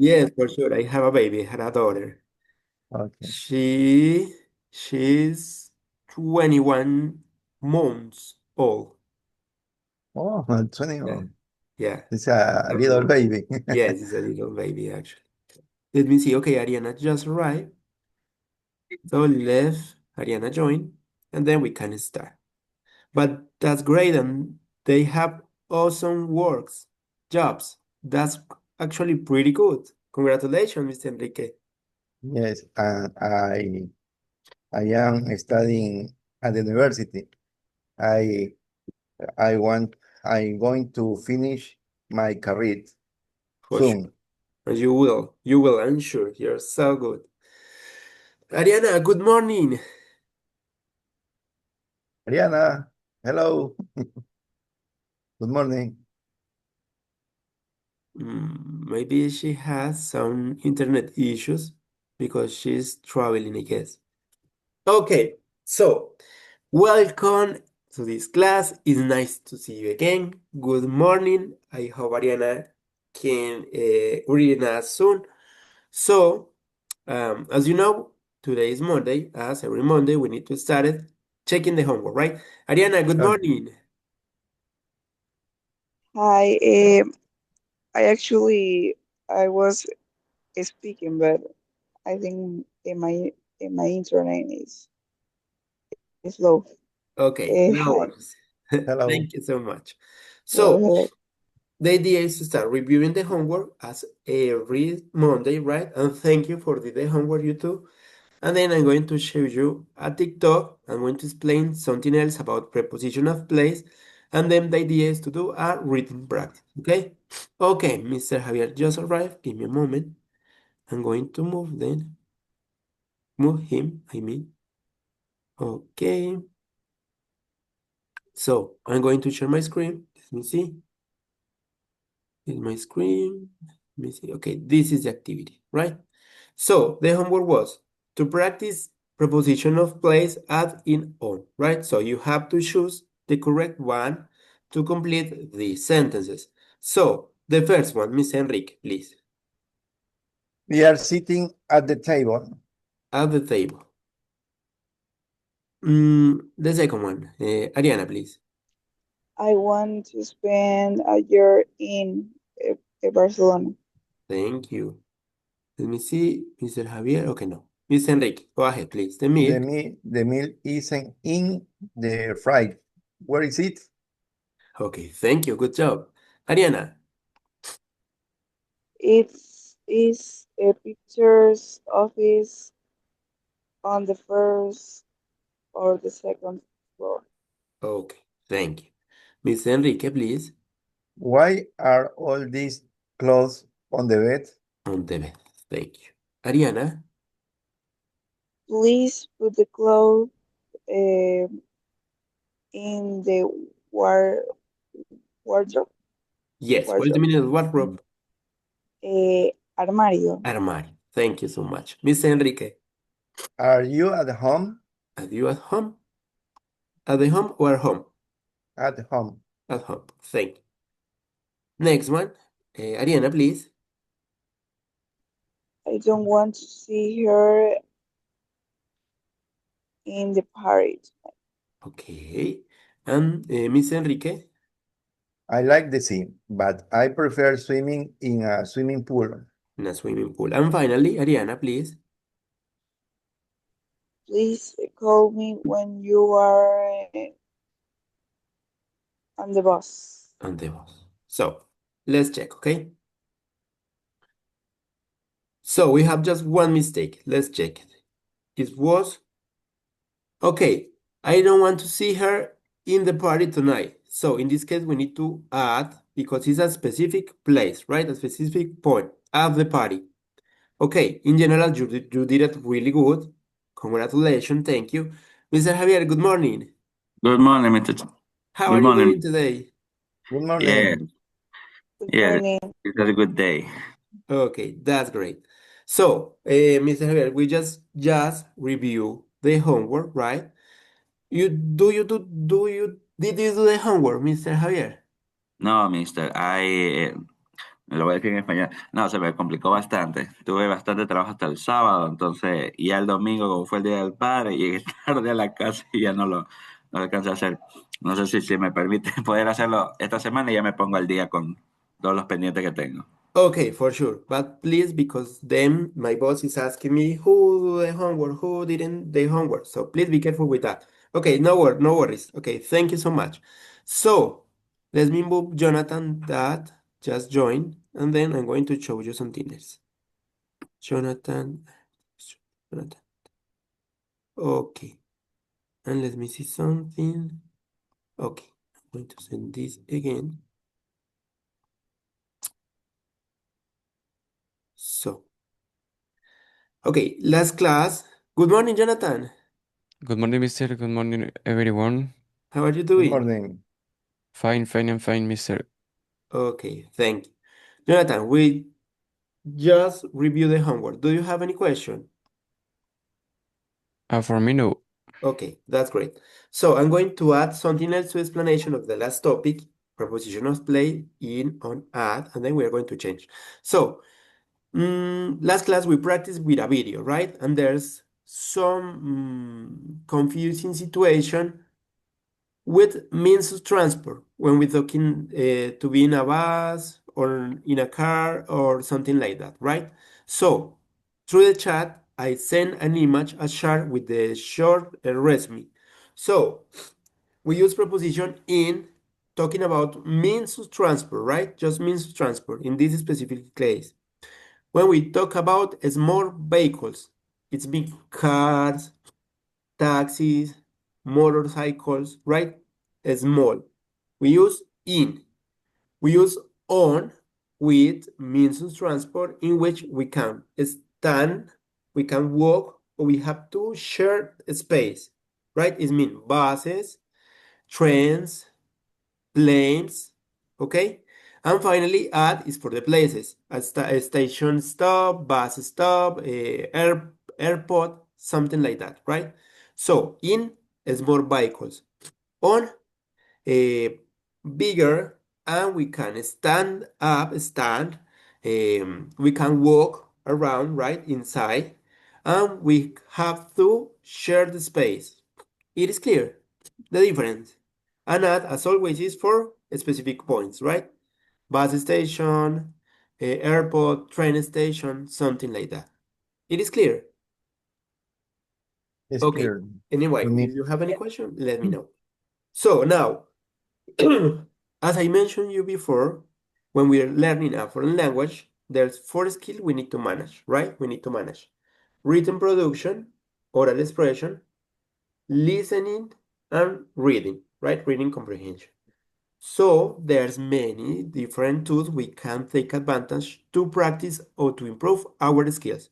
Yes, for sure. I have a baby. I had a daughter. Okay. She she's 21 months old. Oh, 20. Yeah. Oh, Yeah. it's a That's little right. baby. Yes, it's a little baby actually. Let me see. Okay, Ariana just arrived. So let Ariana join and then we can start. But that's great and they have awesome works, jobs. That's actually pretty good. Congratulations, Mr. Enrique. Yes, and I am studying at the university. I I want I'm going to finish my career For sure. soon. And you will. You will, I'm sure. You're so good. Ariana, good morning. Ariana, hello. Good morning. Maybe she has some internet issues because she's traveling, I guess. Okay, so welcome to this class. It's nice to see you again. Good morning. I hope Ariana can read us soon. So, as you know, today is Monday. As every Monday, we need to start it checking the homework, right? Ariana, good Okay. morning. Hi, I was speaking, but I think my internet is low. Okay, no Hi, worries. Hello. Thank you so much. hello, So, hello. the idea is to start reviewing the homework as every Monday, right? And thank you for the homework you do. And then I'm going to show you a TikTok. I'm going to explain something else about preposition of place. And then the idea is to do a written practice. Okay? Okay, Mr. Javier just arrived. Give me a moment. I'm going to move him, I mean. Okay. So I'm going to share my screen. Let me see. Here's my screen. Let me see. Okay, this is the activity, right? So the homework was to practice preposition of place at in on, right? So you have to choose the correct one to complete the sentences. So the first one, Miss Enrique, please, We are sitting at the table. at the table. The second one, Ariana, please. I want to spend a year in Barcelona. Thank you. Let me see, Mr. Javier. Okay, no. Miss Enrique, go ahead, please. The milk. The meal isn't in the fridge. Where is it? Okay, thank you. Good job. Ariana, It's is a pictures office on the first or the second floor. okay, thank you. Miss Enrique, please. Why are all these clothes on the bed? On the bed. Thank you. Ariana. Please put the clothes uh, in the war wardrobe. Yes, what is the Wardrobe. meaning of wardrobe? Armario. Armario. Thank you so much. Miss Enrique, Are you at home? are you at home? At the home or at home? At home. At home. Thank you. Next one. Ariana, please. I don't want to see her in the party. Okay. And Miss Enrique, I like the sea, but I prefer swimming in a swimming pool. in a swimming pool. And finally, Ariana, please. Please call me when you are on the bus. And the boss. So, let's check, okay? So, we have just one mistake. Let's check it. It was okay, I don't want to see her in the party tonight. So in this case, we need to add, because it's a specific place, right? A specific point at the party. Okay, in general, you did it really good. Congratulations, thank you. Mr. Javier, good morning. Good morning, Mr. How are Good you morning. doing today? Good Yeah, morning. Good yeah, morning. it's a good day. Okay, that's great. So, Mr. Javier, we just review the homework, right? Did you do the homework, Mr. Javier? No, mister, I Lo voy a decir en español. No, se me complicó bastante. Tuve bastante trabajo hasta el sábado, entonces, y ya el domingo, como fue el Día del Padre, llegué tarde a la casa y ya no lo alcancé a hacer. No sé si me permite poder hacerlo esta semana y ya me pongo al día con todos los pendientes que tengo. Okay, for sure. But please, because then my boss is asking me who do the homework, who didn't the homework. So please be careful with that. Okay, no worries. Okay, thank you so much. So let me move Jonathan that just joined, and then I'm going to show you something else. Jonathan, Jonathan. Okay, and let me see something. Okay, I'm going to send this again. So, okay, last class. Good morning, Jonathan. Good morning, mister. Good morning, everyone. How are you Good doing? morning. Fine, fine, and fine, mister. Okay, thank you. Jonathan, we just review the homework. Do you have any question? For me, no. Okay, that's great. So I'm going to add something else to explanation of the last topic, preposition of play, in, on, add, and then we are going to change. So, last class we practiced with a video, right? And there's some confusing situation with means of transport when we're talking to be in a bus or in a car or something like that, right? So through the chat, I send an image, a chart with the short resume. So we use preposition in talking about means of transport, right? Just means of transport in this specific case. When we talk about small vehicles, it's big cars, taxis, motorcycles, right? Small. We use in. We use on with means of transport in which we can stand, we can walk, or we have to share space, right? It means buses, trains, planes, okay? And finally, at is for the places, a station stop, bus stop, airport, something like that, right? So in small vehicles, on a bigger, and we can stand, we can walk around, right, inside, and we have to share the space. It is clear the difference. And at, as always, is for specific points, right? Bus station, airport, train station, something like that. It is clear. It's Okay. clear. Anyway, We if need you have any question, let me know. So now, as I mentioned you before, when we are learning a foreign language, there's 4 skills we need to manage, right? We need to manage written production, oral expression, listening, and reading, right? Reading comprehension. So there's many different tools we can take advantage to practice or to improve our skills.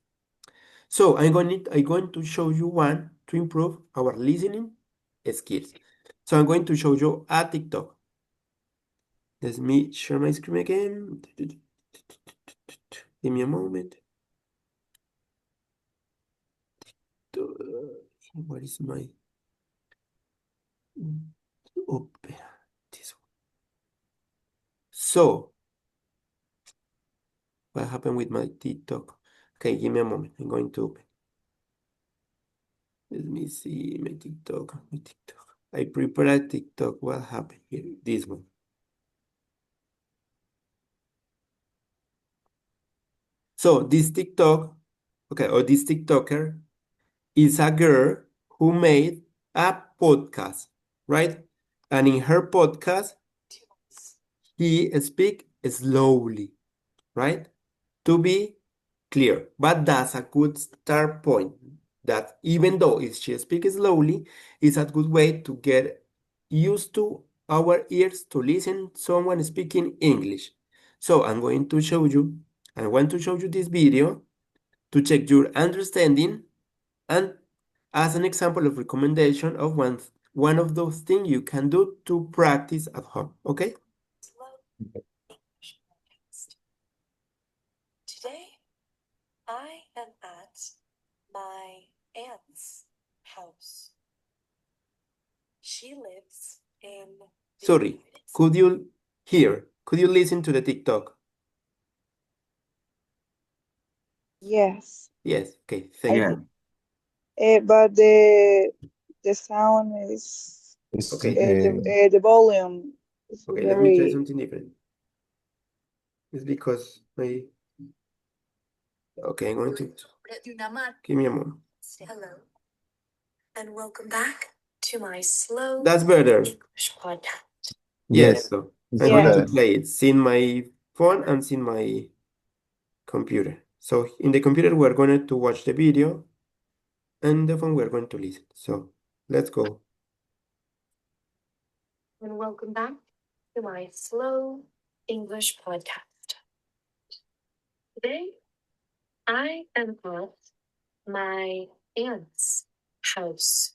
So I'm going to show you one to improve our listening skills. So I'm going to show you a TikTok. Let me share my screen again. Give me a moment. What is my opera? This one. So, what happened with my TikTok? Okay, give me a moment. I'm going to open. Let me see my TikTok. I prepared a TikTok. What happened here? This one. So this TikTok, okay, or this TikToker is a girl who made a podcast, right? And in her podcast, he speak slowly, right? To be clear. But that's a good start point. That even though if she speaks slowly, it's a good way to get used to our ears to listen someone speaking English. So I'm going to show you, I want to show you this video to check your understanding and as an example of recommendation of one of those things you can do to practice at home, okay? Today, I am at my aunt's house. She lives in the Sorry, United States. could you listen to the TikTok? Yes, Yes. Okay. I Thank Yeah. you. but the sound is It's Okay. the volume is Okay. Let me try very something different. It's because my. Okay, I'm going to give me a moment. Hello, and welcome back to my slow That's better. English podcast. Yes. yes, So it's I'm going to yes. better. play it. See my phone and see my computer. So in the computer, we're going to watch the video, and the phone we're going to listen. So let's go. And welcome back to my slow English podcast. Today, I am at my aunt's house.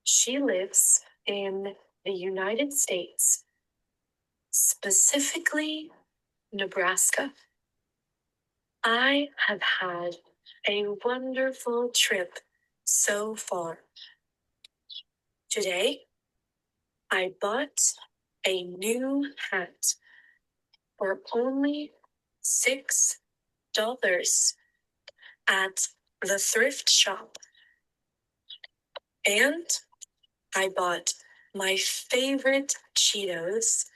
She lives in the United States, specifically Nebraska. I have had a wonderful trip so far. Today, I bought a new hat for only $6 at the thrift shop. And I bought my favorite Cheetos,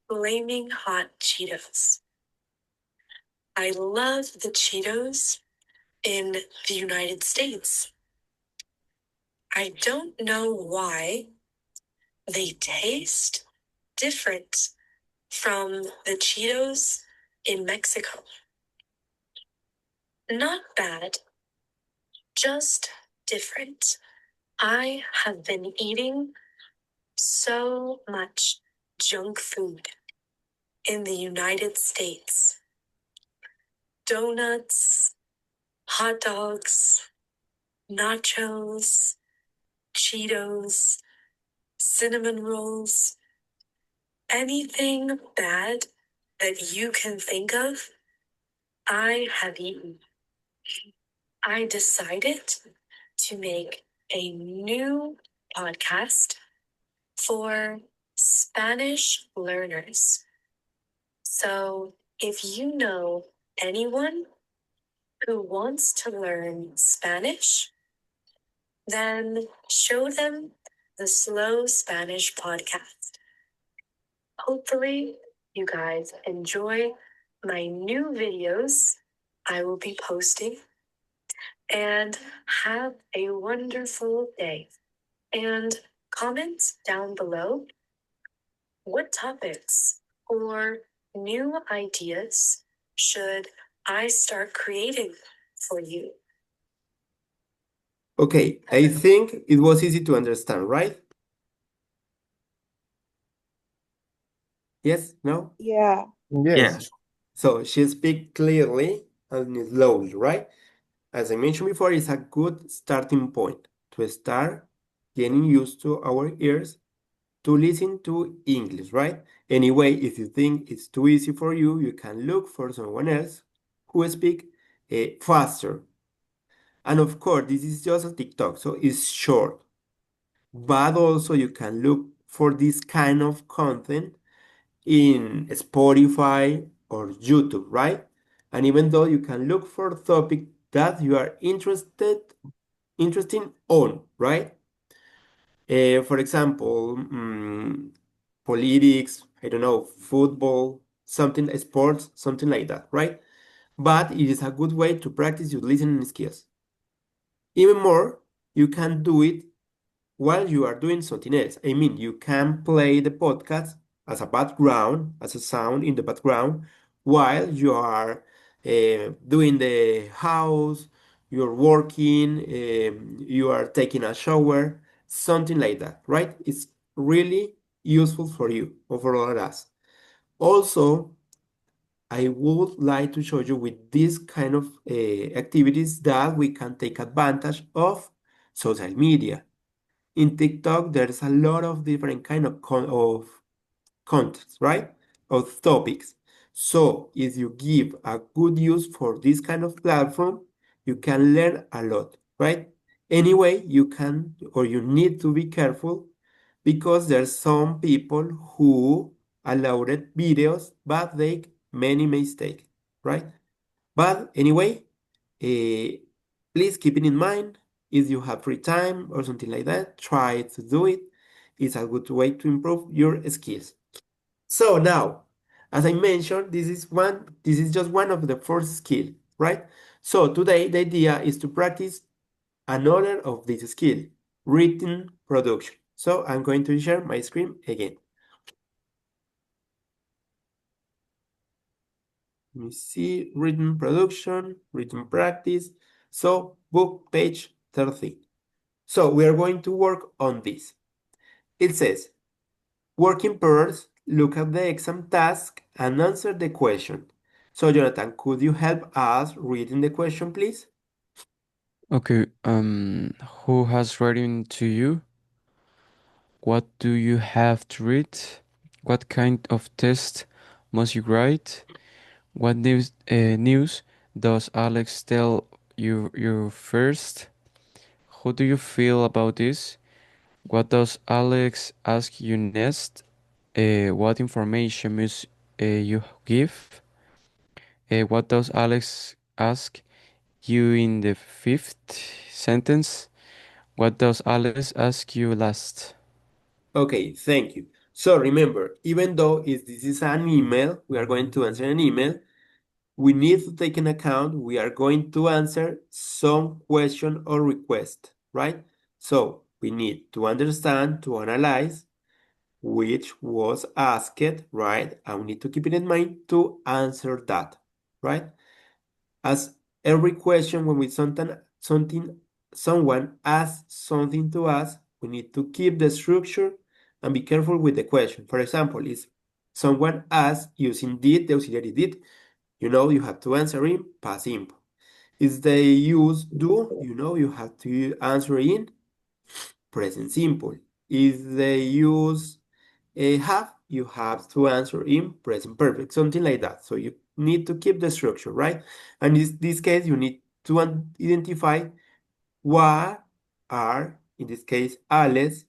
Flaming Hot Cheetos. I love the Cheetos in the United States. I don't know why they taste different from the Cheetos in Mexico. Not bad, just different. I have been eating so much junk food in the United States. Donuts, hot dogs, nachos, Cheetos, cinnamon rolls, anything bad that you can think of, I have eaten. I decided to make a new podcast for Spanish learners. So if you know anyone who wants to learn Spanish, then show them the Slow Spanish podcast. Hopefully, you guys enjoy my new videos I will be posting, and have a wonderful day. And comment down below what topics or new ideas should I start creating for you. Okay, I think it was easy to understand, right? Yes? No? Yeah. Yes, Yes. So she speaks clearly and slowly, right? As I mentioned before, it's a good starting point to start getting used to our ears to listen to English, right? Anyway, if you think it's too easy for you, you can look for someone else who speak faster. And of course, this is just a TikTok, so it's short. But also you can look for this kind of content in Spotify or YouTube, right? And even though you can look for topic that you are interested on, right? For example, politics, I don't know, football, something, sports, something like that, right? But it is a good way to practice your listening skills. Even more, you can do it while you are doing something else. I mean, you can play the podcast as a background, as a sound in the background, while you are doing the house, you're working, you are taking a shower, something like that, right? It's really useful for you overall for us. Also, I would like to show you with this kind of activities that we can take advantage of social media. In TikTok, there's a lot of different kind of contents, right? Of topics. So if you give a good use for this kind of platform, you can learn a lot, right? Anyway, you can or you need to be careful because there's some people who allowed videos but make many mistakes, right? But anyway, please keep it in mind. If you have free time or something like that, try to do it. It's a good way to improve your skills. So now, as I mentioned, this is just one of the first skill, right? So today the idea is to practice another of this skill, written production. So I'm going to share my screen again. Let me see, written production, written practice. So book page 13. So we are going to work on this. It says, work in pairs, look at the exam task and answer the question. So Jonathan, could you help us reading the question, please? Okay, who has written to you? What do you have to read? What kind of test must you write? What news does Alex tell you first? How do you feel about this? What does Alex ask you next? What information must you give? What does Alex ask you in the fifth sentence? What does Alex ask you last? Okay, thank you. So remember, even though this is an email, we are going to answer an email, we need to take in account we are going to answer some question or request, right? So we need to understand, to analyze which was asked, right? And we need to keep it in mind to answer that, right? As every question when we someone asks something to us, we need to keep the structure and be careful with the question. For example, if someone asks using did, the auxiliary did, you have to answer in past simple. If they use do, you have to answer in present simple. If they use have, you have to answer in present perfect, something like that. So you need to keep the structure, right? And in this case, you need to identify what are, in this case, Alex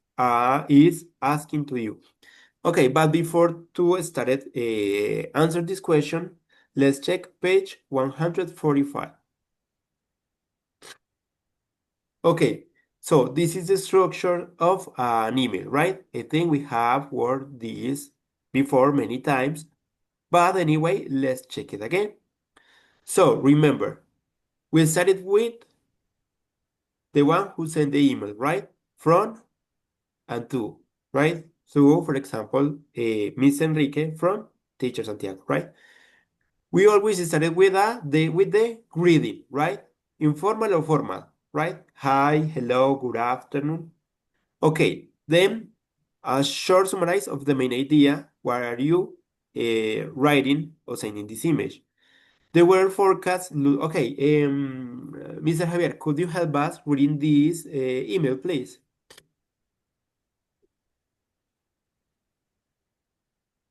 is asking to you. Okay, but before to start answer this question, let's check page 145. Okay, so this is the structure of an email, right? I think we have worked this before many times, but anyway, let's check it again. So remember, we started with the one who sent the email, right? From and to, right? So, for example, Miss Enrique from Teacher Santiago, right? We always started with the greeting, right? Informal or formal, right? Hi, hello, good afternoon. Okay, then a short summary of the main idea. What are you writing or sending this image? The weather forecast. Okay, Mr. Javier, could you help us reading this email, please?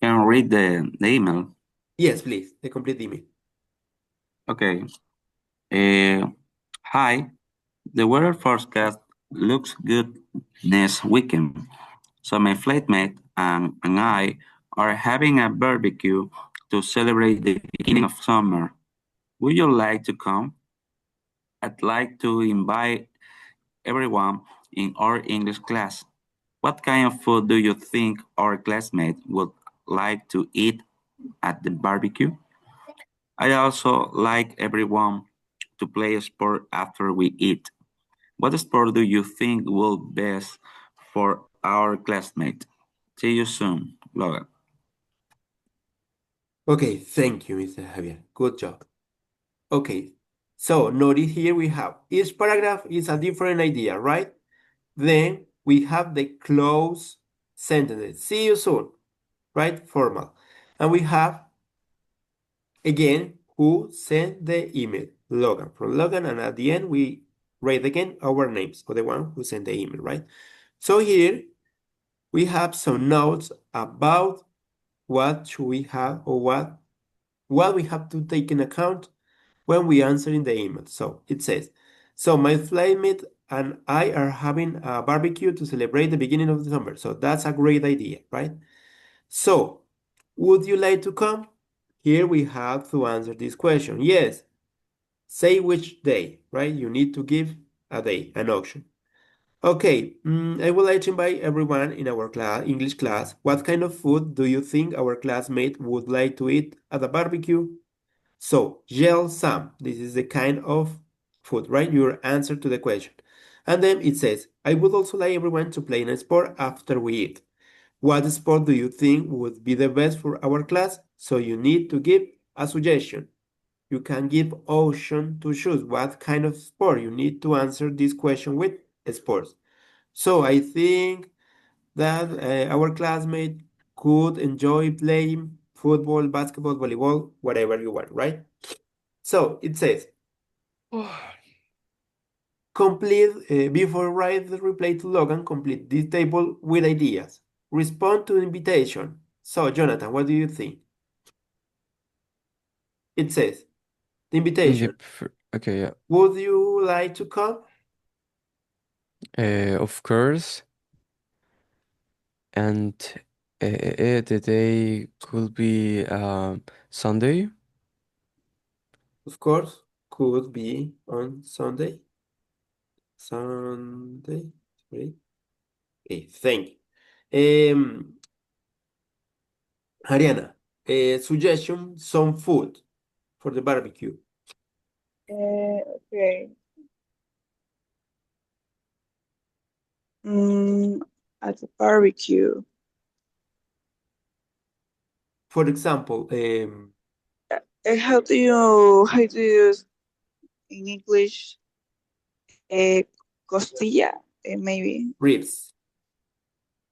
Can you read the email? Yes, please, the complete email. Okay. Hi, the weather forecast looks good next weekend. So my flatmate and I are having a barbecue to celebrate the beginning of summer. Would you like to come? I'd like to invite everyone in our English class. What kind of food do you think our classmates would like to eat at the barbecue? I also like everyone to play a sport after we eat. What sport do you think will best for our classmate? See you soon, Logan. Okay, thank you, Mr. Javier. Good job. Okay, so notice here we have each paragraph is a different idea, right? Then we have the close sentences. See you soon, right? Formal. And we have again who sent the email. Logan, from Logan, and at the end we write again our names for the one who sent the email, right? So here we have some notes about what should we have or what we have to take in account when we answer in the email. So it says, so my flatmate and I are having a barbecue to celebrate the beginning of the summer. So that's a great idea, right? So would you like to come? Here we have to answer this question. Yes, Say which day, right? You need to give a day, an option. Okay, I would like to invite everyone in our English class. What kind of food do you think our classmate would like to eat at a barbecue? So, yell Sam. This is the kind of food, right? Your answer to the question. And then it says, I would also like everyone to play in a sport after we eat. What sport do you think would be the best for our class? So you need to give a suggestion. You can give option to choose what kind of sport. You need to answer this question with sports. So I think that our classmate could enjoy playing football, basketball, volleyball, whatever you want, right? So it says, before write the reply to Logan, complete this table with ideas. Respond to invitation. So, Jonathan, what do you think? It says, the invitation. Okay, yeah. Would you like to come? Of course. And the day could be Sunday. Of course, could be on Sunday. Sunday, right? Okay, thank you. Ariana, suggestion, some food for the barbecue. Okay. At the barbecue. For example, How do you use in English? Costilla, maybe ribs.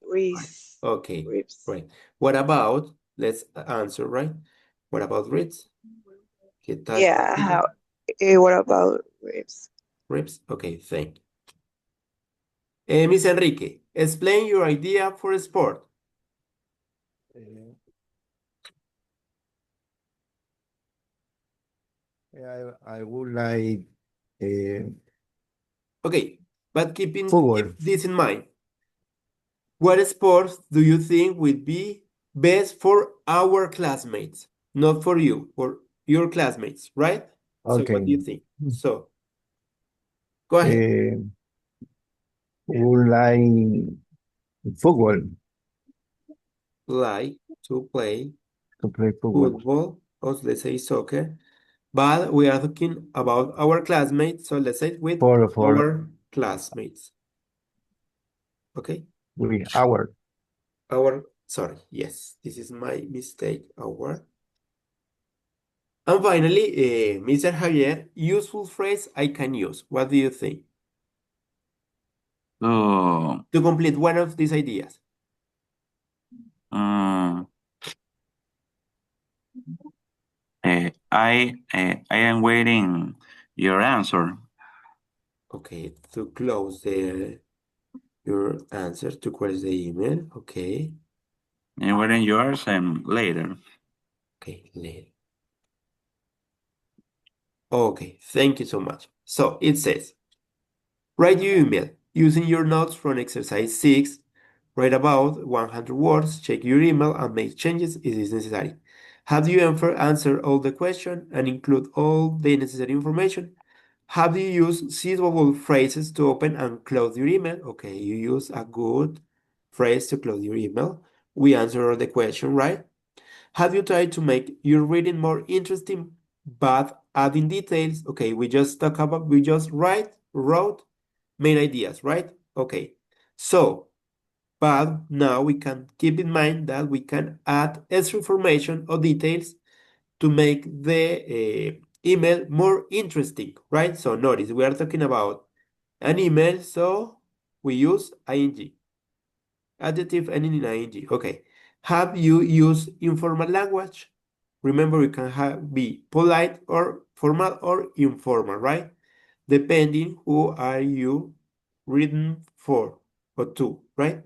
ribs. Okay, Ribs. right. What about, let's answer, right? What about ribs? ¿Qué tal? Yeah. What about ribs? Ribs? Okay, thank you. Miss Enrique, explain your idea for a sport. Yeah, I would like Okay, but keep football. this in mind. What sports do you think would be best for our classmates? Not for you, for your classmates, right? So what do you Okay. think? So, go ahead. Would like football Like to play to play football. football, or let's say soccer, but we are talking about our classmates, so let's say with For our classmates. Okay? with Sorry, yes, this is my mistake, our. And finally, Mr. Javier, useful phrase I can use. What do you think? So, To complete one of these ideas. I am waiting your answer. Okay, to close your answer, to close the email. Okay, I'm waiting yours and later. okay, later. Okay, thank you so much. So it says, write your email using your notes from exercise 6. Write about 100 words, check your email, and make changes if it is necessary. Have you ever answered all the questions and include all the necessary information? Have you used suitable phrases to open and close your email? Okay, you use a good phrase to close your email. We answer all the question, right? Have you tried to make your reading more interesting but adding details? Okay, we just wrote main ideas, right? Okay, so, but now we can keep in mind that we can add extra information or details to make the email more interesting, right? So notice we are talking about an email, so we use ing, adjective ending in ing. Okay. Have you used informal language? Remember, you can be polite or formal or informal, right? Depending who are you reading for or to, right?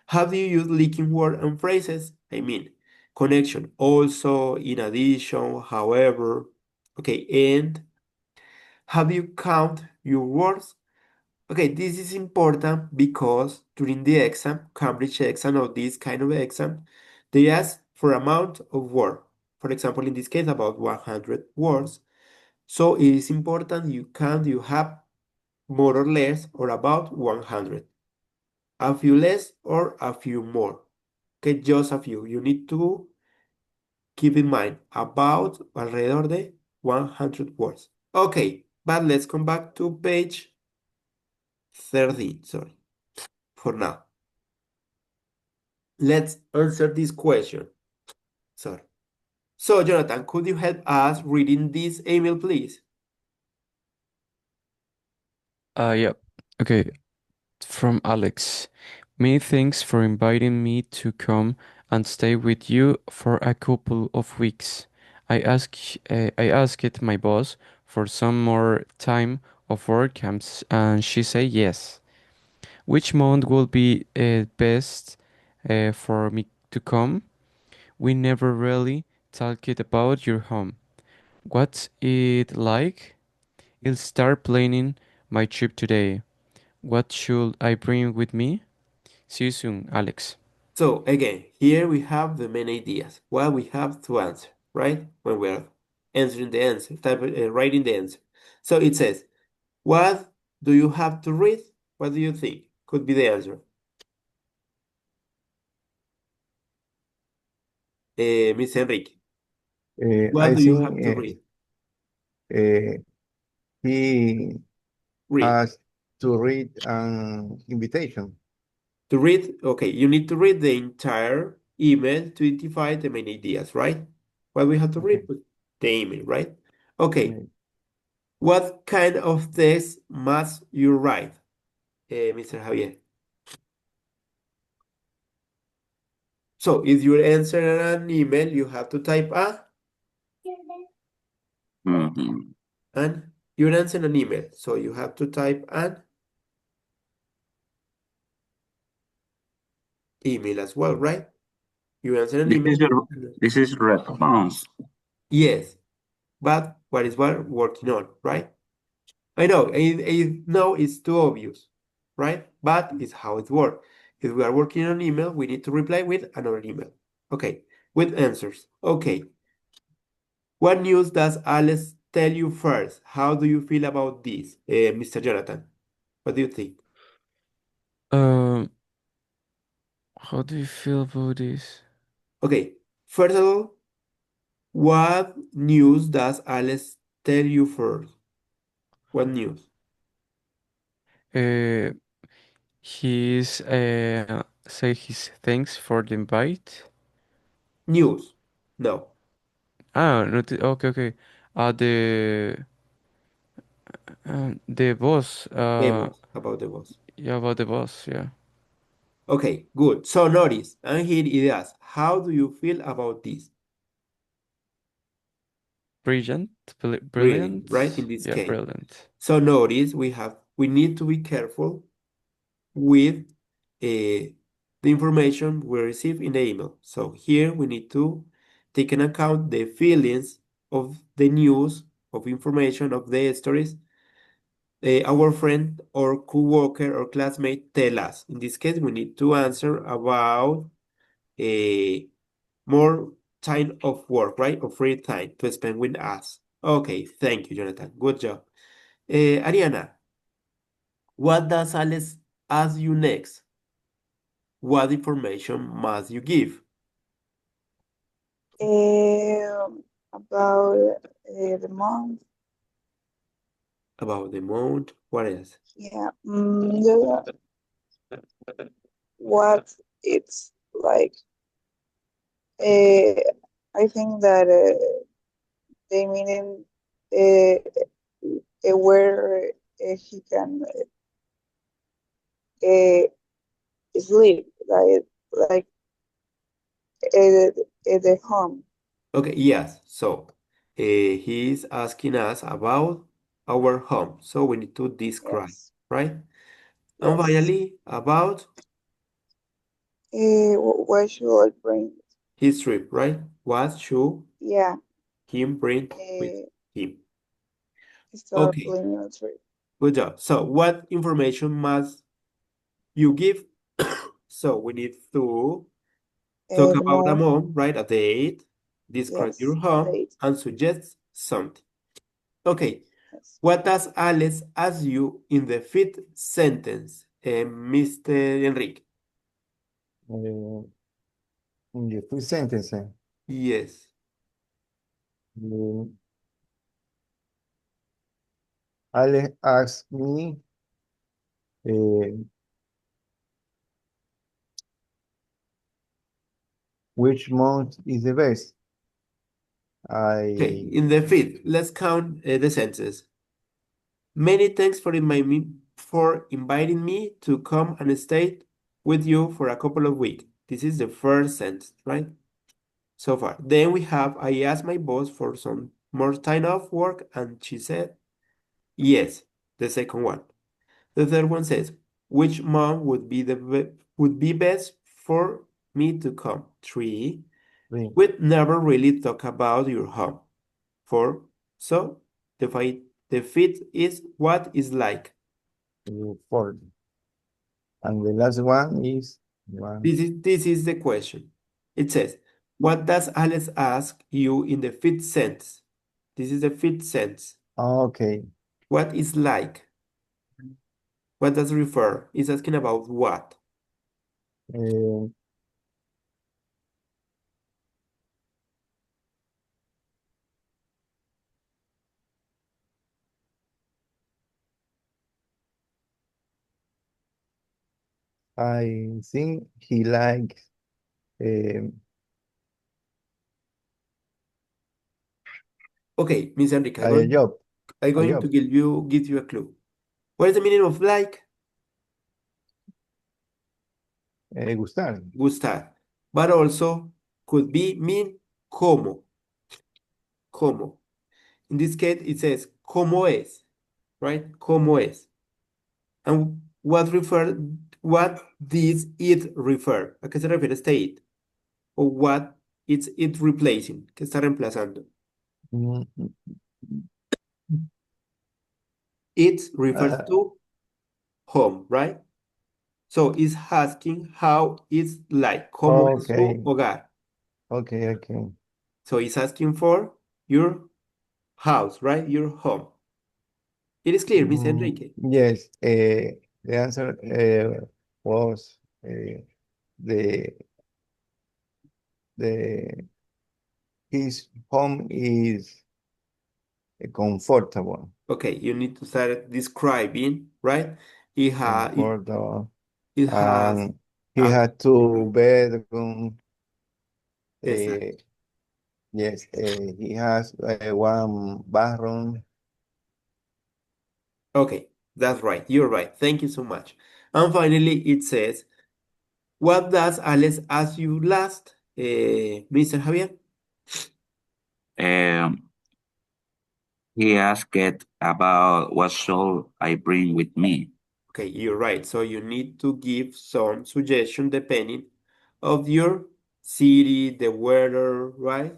Have you used linking words and phrases? I mean, connection, also, in addition, however. Okay, and have you count your words? Okay, this is important because during the exam, Cambridge exam or this kind of exam, they ask for amount of word. For example, in this case, about 100 words. So it is important you have more or less or about 100. A few less or a few more. Okay, just a few. You need to keep in mind about alrededor de 100 words. Okay, but let's come back to page 13, sorry, for now. Let's answer this question. Sorry. So, Jonathan, could you help us reading this email, please? Yeah. Okay. From Alex. Many thanks for inviting me to come and stay with you for a couple of weeks. I asked my boss for some more time of work and she said yes. Which month will be best for me to come? We never really talked about your home. What's it like? I'll start planning my trip today. What should I bring with me? See you soon, Alex. So, again, here we have the main ideas. What we have to answer, right? When we're answering the answer, writing the answer. So it says, what do you have to read? What do you think could be the answer? Miss Enrique, what I do you have to think read? he Read. has to read an invitation. To read, okay, you need to read the entire email to identify the main ideas, right? What we have to read? Okay. The email, right? Okay, Okay. what kind of text must you write, Mr. Javier? So if you answer an email, you have to type Mhm. and you answer an email, so you have to type an email as well, right? You answer an This email. is this is response. Yes, but what is what working on, right? I know, I know it's too obvious, right? But it's how it works. If we are working on email, we need to reply with another email. Okay, with answers. Okay, what news does Alice tell you first? How do you feel about this, Mr. Jonathan? What do you think? Um, how do you feel about this? Okay, first of all, what news does Alice tell you first? What news? Uh, he's say his thanks for the invite. News. No, Okay, okay. The boss. the boss, about the boss. Yeah, about the boss. Yeah, Okay, good. So notice, and here it is. How do you feel about this? brilliant, Brilliant, right? In brilliant. this Yeah, case. brilliant. So notice we need to be careful with the information we receive in the email. So here we need to take into account the feelings of the news, of information, of the stories our friend or co-worker or classmate tell us. In this case, we need to answer about more time of work, right? Or free time to spend with us. Okay, thank you, Jonathan. Good job. Ariana, what does Alex ask you next? What information must you give About the month. about the month? What else? Yeah. What it's like. Uh, I think that they mean where he can uh, sleep, like the home. Okay, yes. So he's asking us about our home. So we need to describe, Yes. right? And Yes. finally, about What should I bring? his trip, right? What should Yeah. him bring with Uh, him? Start Okay, planning a trip. good job. So what information must you give? So we need to talk The about a month. month, right? A date, describe your Yes. home, Date. and suggest something. Okay, Yes. what does Alex ask you in the fifth sentence, Mr. Enrique? In the first sentence, Yes. um, Alex asked me which month is the best. Okay, I in the fifth, let's count the sentences. Many thanks for inviting me to come and stay with you for a couple of weeks. This is the first sentence, right? So far. Then we have, I asked my boss for some more time off work, and she said, yes, the second one. The third one says, which month would be best for me to come? 3. read We'd never really talk about your home. 4. So the fifth is what is like. you for. And the last one is one. This is the question. It says, what does Alex ask you in the fifth sentence? This is the fifth sentence. Okay. What is like? What does refer? It's asking about what? Uh, I think he likes Okay, Miss Enrique, a job. I'm A going to job. give you a clue. What is the meaning of like? Gustar. Gustar. But also could be mean como. Como. In this case, it says como es, right? Como es. And what does it refer? ¿A qué se refiere este it? O what is it replacing? ¿Qué está reemplazando? Mm, It refers uh, to home, right? So it's asking how it's like. ¿Cómo es okay. su hogar? Okay. Okay. So it's asking for your house, right? Your home. It is clear, Miss Enrique. Yes. The answer was the the his home is comfortable. Okay, you need to start describing, right? It has Comfortable. it has And he a had two bedroom. exact. Yes, he has one bathroom. Okay, that's right. You're right. Thank you so much. And finally, it says, what does Alex ask you last, Mr. Javier? Um, he asked about what should I bring with me. Okay, you're right. So you need to give some suggestion depending of your city, the weather, right?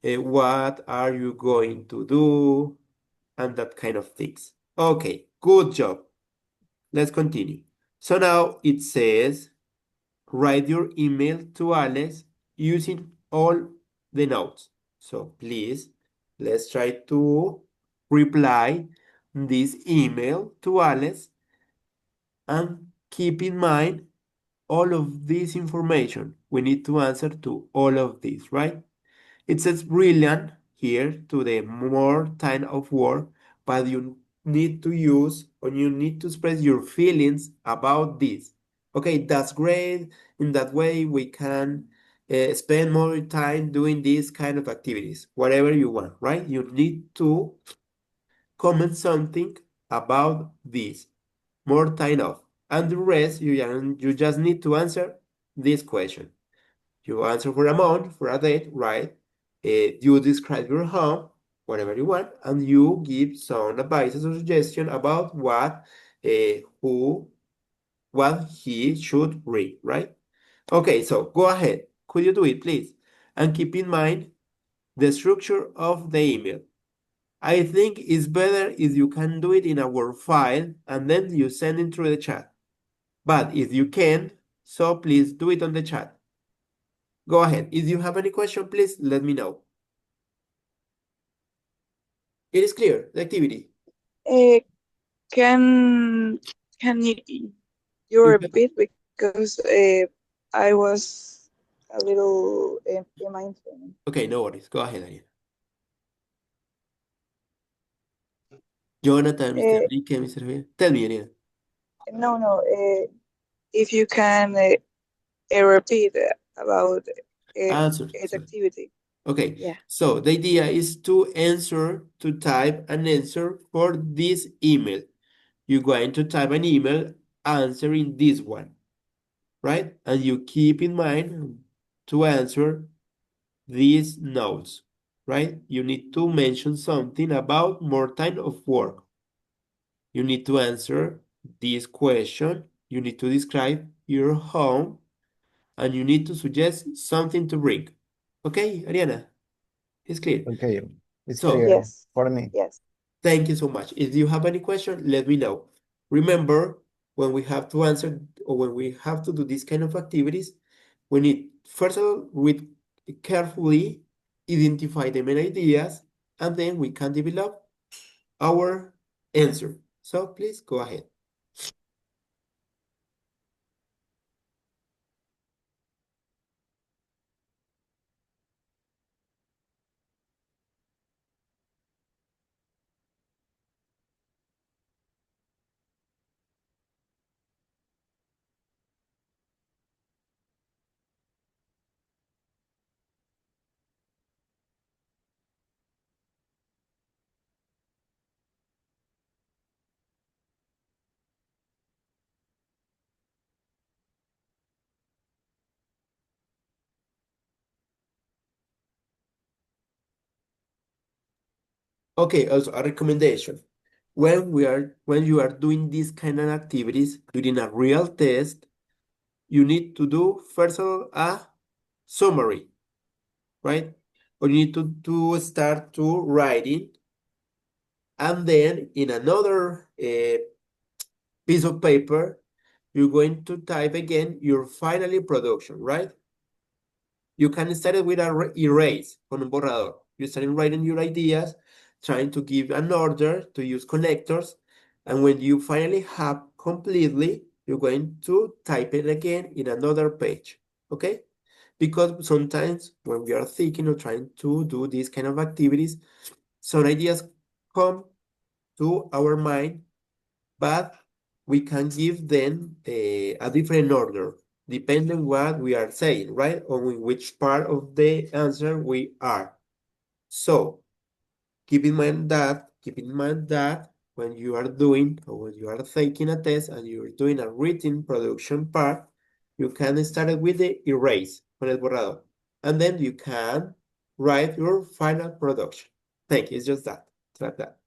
What are you going to do? And that kind of things. Okay, good job. Let's continue. So now it says, write your email to Alex using all the notes. So please, let's try to reply this email to Alex and keep in mind all of this information. We need to answer to all of this, right? It says brilliant here to the more time of work, but you need to use or you need to express your feelings about this. Okay, that's great. In that way, we can spend more time doing these kind of activities, whatever you want, right? You need to comment something about this, more time off. And the rest, you just need to answer this question. You answer for a month, for a date, right? You describe your home, whatever you want, and you give some advices or suggestion about what he should read, right? Okay, so go ahead. Could you do it, please? And keep in mind the structure of the email. I think it's better if you can do it in a Word file and then you send it through the chat. But if you can't, so please do it on the chat. Go ahead. If you have any question, please let me know. It is clear, the activity. Uh, can you You can- repeat because I was a little in my internet. Okay, no worries. Go ahead, Ariana. Jonathan, Mr. Uh, Enrique, Mr. Javier. Tell me, Ariana. no. If you can repeat about Answer. its Sorry. activity. Okay, Yeah. so the idea is to type an answer for this email. You're going to type an email answering this one, right? And you keep in mind to answer these notes, right? You need to mention something about more time of work. You need to answer this question. You need to describe your home and you need to suggest something to bring. Okay, Ariana, it's clear. Okay, it's So, clear Yes. for me. Yes. thank you so much. If you have any question, let me know. Remember, when we have to answer or when we have to do these kind of activities, we need first of all read carefully, identify the main ideas, and then we can develop our answer. So please go ahead. Okay, also a recommendation. When you are doing these kind of activities during a real test, you need to do first of all a summary, right? Or you need to start to writing, and then in another piece of paper, you're going to type again your final production, right? You can start it with a erase con un borrador. You start writing your ideas, trying to give an order to use connectors, and when you finally have completely, you're going to type it again in another page, okay? Because sometimes when we are thinking or trying to do these kind of activities, some ideas come to our mind, but we can give them a different order, depending what we are saying, right? Or in which part of the answer we are. So keep in mind that when you are doing or when you are taking a test and you're doing a written production part, you can start it with the erase, con el borrador, and then you can write your final production. Thank you. It's just that. It's like that.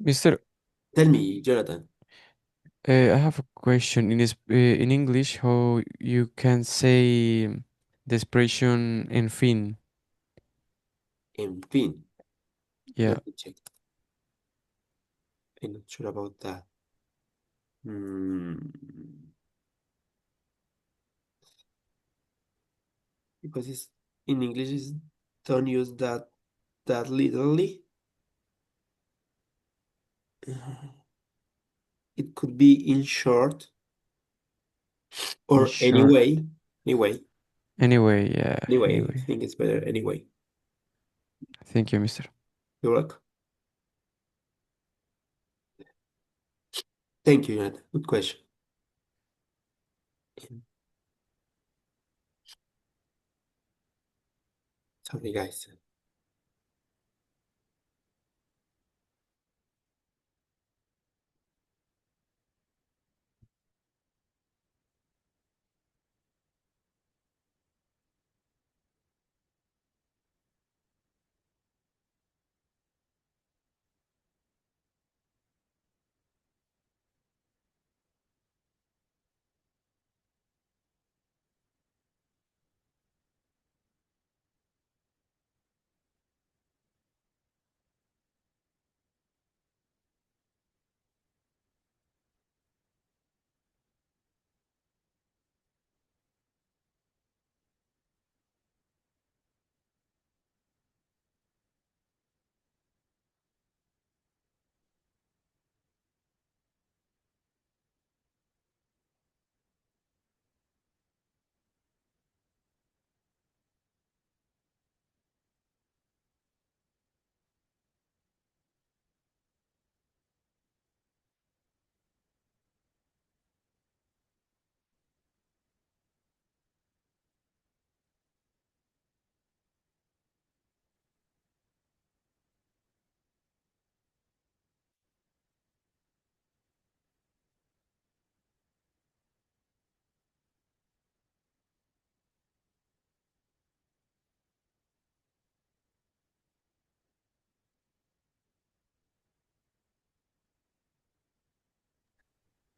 Mister, Tell me, Jonathan, I have a question. In English, how you can say the expression "en fin"? en fin, Yeah, let me check. I'm not sure about that. Hmm. Because it's in English, don't use that literally. It could be in short in or short. anyway. Anyway, Anyway, yeah. anyway, I Anyway, think it's better anyway. thank you, Mister. You're welcome. Thank you, Jonathan. Good question. Sorry, guys.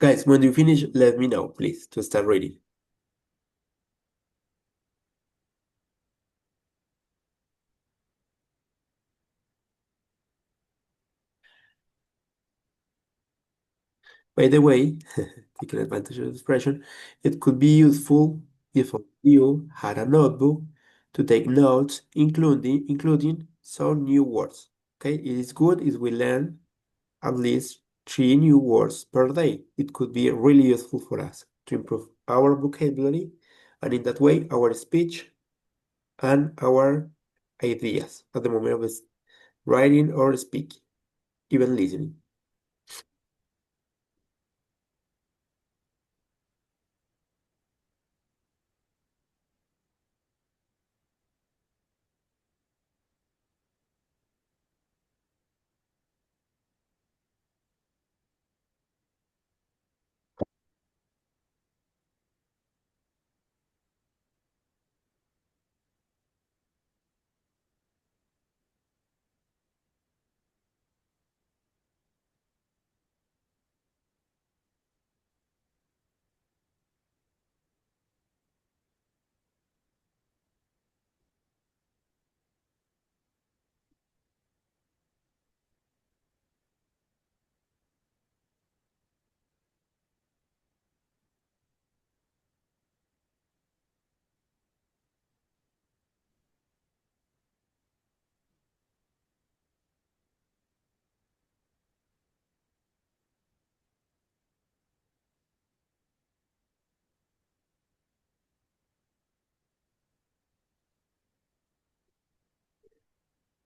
Guys, when you finish, let me know, please, to start reading. By the way, taking advantage of the expression, it could be useful if you had a notebook to take notes, including some new words. Okay, it is good if we learn at least 3 new words per day. It could be really useful for us to improve our vocabulary and in that way our speech and our ideas at the moment of writing or speaking, even listening.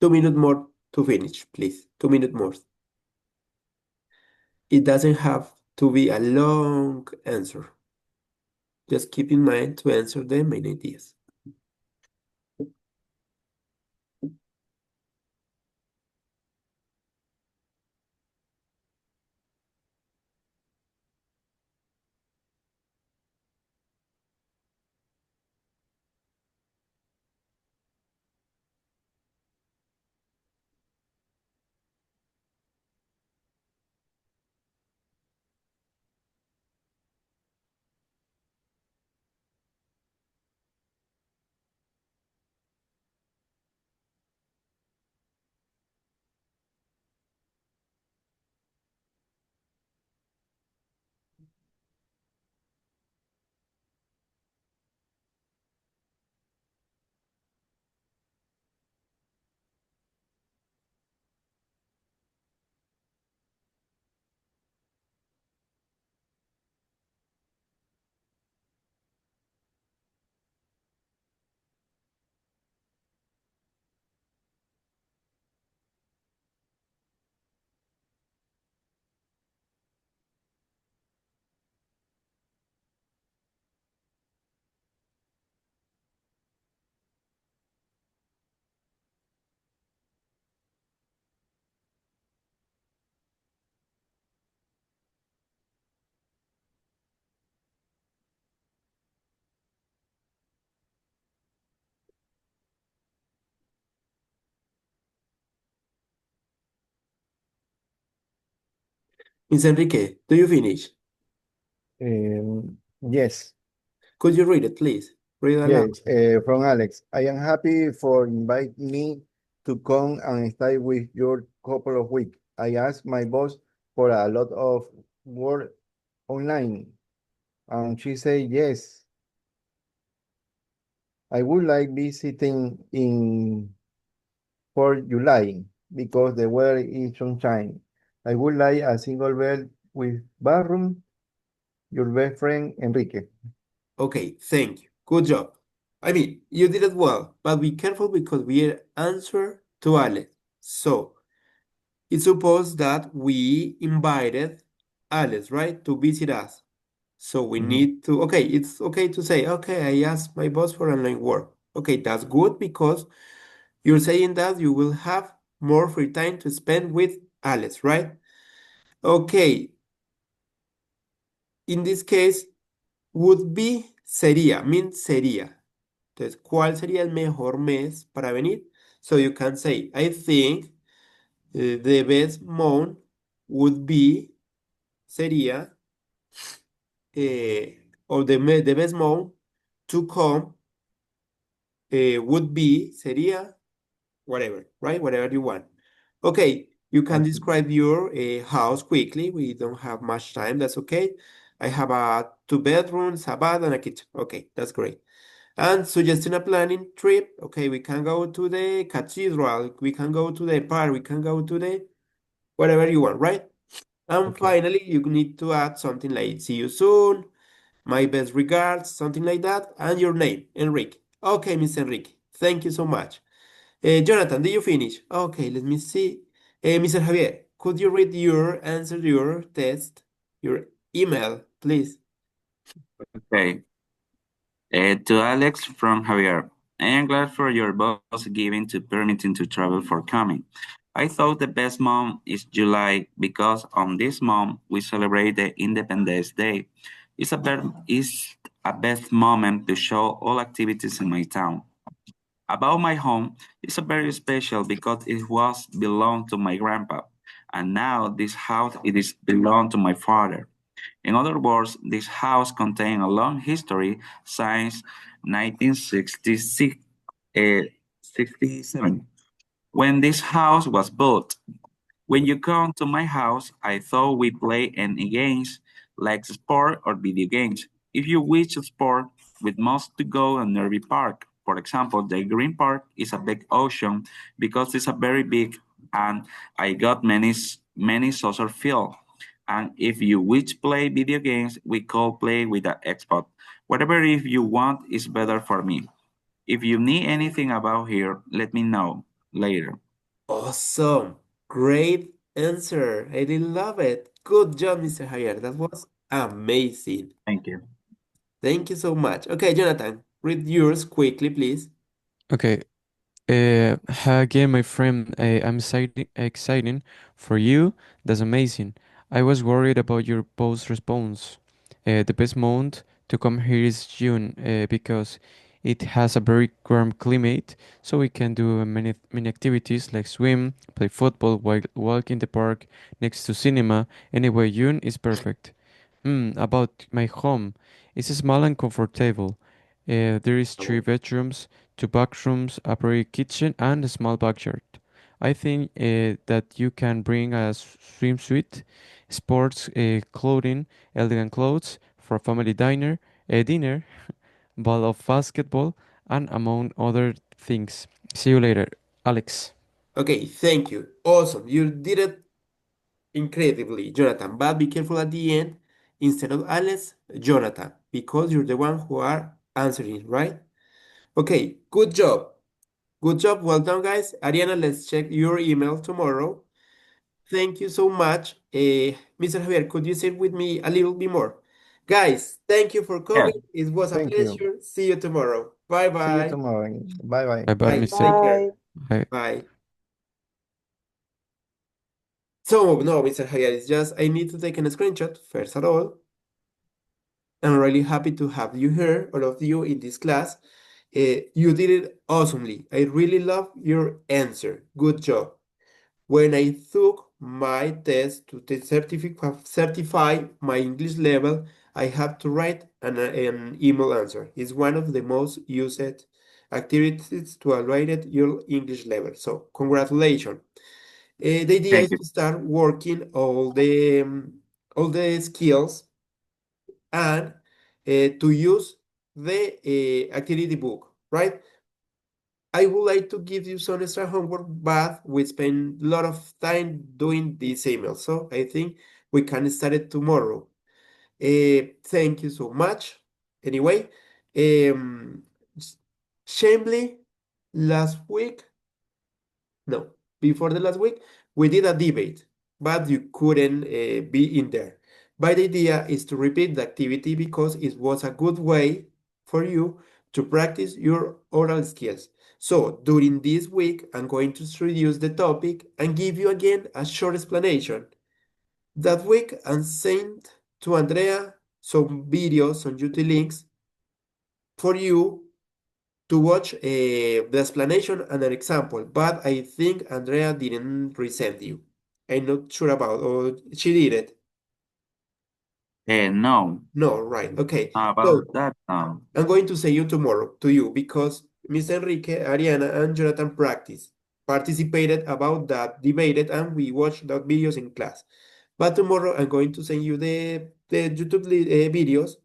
2 minutes more to finish, please. 2 minutes more. It doesn't have to be a long answer. Just keep in mind to answer the main ideas. Miss Enrique, do you finish? Yes, Could you read it, please? Read aloud. yes, from Alex. I am happy for invite me to come and stay with your couple of weeks. I asked my boss for a lot of work online, and she said yes. I would like visiting in for July because the weather is sunshine. I would like a single bed with bathroom. Your best friend Enrique. Okay, thank you. Good job. I mean, you did it well, but be careful because we answer to Alex. So, it's supposed that we invited Alex, right, to visit us. So we Mhm. need to, okay, it's okay to say, okay, I asked my boss for online work. Okay, that's good because you're saying that you will have more free time to spend with Alex, right? Okay, in this case, would be sería, means sería. Entonces, ¿cuál sería el mejor mes para venir? So you can say, I think the best month would be, sería, or the best month to come would be, sería, whatever, right? Whatever you want. Okay, you can Okay. describe your house quickly. We don't have much time. That's okay. I have a 2 bedrooms, a bath, and a kitchen. Okay, that's great. And suggesting a planning trip. Okay, we can go to the cathedral. We can go to the park. We can go to the whatever you want, right? And Okay. finally, you need to add something like see you soon, my best regards, something like that, and your name, Enrique. Okay, Miss Enrique. Thank you so much. Jonathan, did you finish? Okay, let me see. Mr. Javier, could you read your answer, your test, your email, please? Okay. To Alex from Javier, I am glad for your boss giving to permitting to travel for coming. I thought the best month is July because on this month we celebrate the Independence Day. It's a best moment to show all activities in my town. About my home, it's a very special because it was belonged to my grandpa, and now this house it is belong to my father. In other words, this house contains a long history since 1966, 67, when this house was built. When you come to my house, I thought we play any games like sport or video games. If you wish to sport, we must to go to Nervy Park. For example, the Green Park is a big ocean because it's a very big and I got many social field. And if you wish play video games, we could play with the Xbox. Whatever if you want is better for me. If you need anything about here, let me know later. Awesome. Great answer. I did love it. Good job, Mr. Javier. That was amazing. Thank you. Thank you so much. Okay, Jonathan, read yours quickly, please. Okay. Hi again, my friend. I'm exciting for you. That's amazing. I was worried about your post response. The best month to come here is June because it has a very warm climate, so we can do many activities like swim, play football, walk in the park next to cinema. Anyway, June is perfect. About my home, it's small and comfortable. There is 3 bedrooms, 2 bathrooms, a pretty kitchen, and a small backyard. I think that you can bring a swimsuit, sports clothing, elegant clothes for a family dinner, ball of basketball, and among other things. See you later, Alex. Okay, thank you. Awesome. You did it incredibly, Jonathan. But be careful at the end. Instead of Alex, Jonathan, because you're the one who are answering, right? Okay, good job. Good job. Well done, guys. Ariana, let's check your email tomorrow. Thank you so much. Mr. Javier, could you sit with me a little bit more? Guys, thank you for Yes. coming. It was a Thank you. pleasure. See you tomorrow. Bye See you bye. tomorrow. Bye bye. Bye bye, Bye. Mr. Take care. Bye. Bye. Bye. So, no, Mr. Javier, it's just I need to take a screenshot first of all. I'm really happy to have you here, all of you in this class. You did it awesomely. I really love your answer. Good job. When I took my test to certify my English level, I have to write an email answer. It's one of the most used activities to evaluate your English level. So congratulations. The idea Thank is you. to start working all the skills and to use the activity book, right? I would like to give you some extra homework, but we spend a lot of time doing this email, so I think we can start it tomorrow. Thank you so much. Anyway, um, shamefully, last week, no, before the last week, we did a debate, but you couldn't be in there. But the idea is to repeat the activity because it was a good way for you to practice your oral skills. So during this week, I'm going to introduce the topic and give you again a short explanation. That week, I sent to Andrea some videos, some YouTube links for you to watch the explanation and an example, but I think Andrea didn't resend you. I'm not sure about, or she did it. No, No, right. Okay. about So that, no. I'm going to say you tomorrow to you because Miss Enrique, Ariana, and Jonathan participated about that, debated, and we watched that videos in class. But tomorrow I'm going to send you the YouTube videos,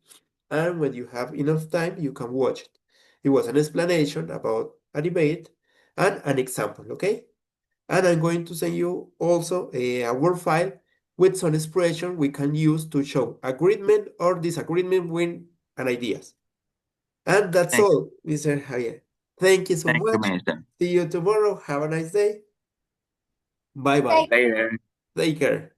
and when you have enough time, you can watch it. It was an explanation about a debate and an example, okay? And I'm going to send you also a Word file with some expression we can use to show agreement or disagreement with an ideas. And that's Thank, all, Mr. Javier. Thank you so thank you, much. Minister. See you tomorrow. Have a nice day. Bye bye. Later. Take care.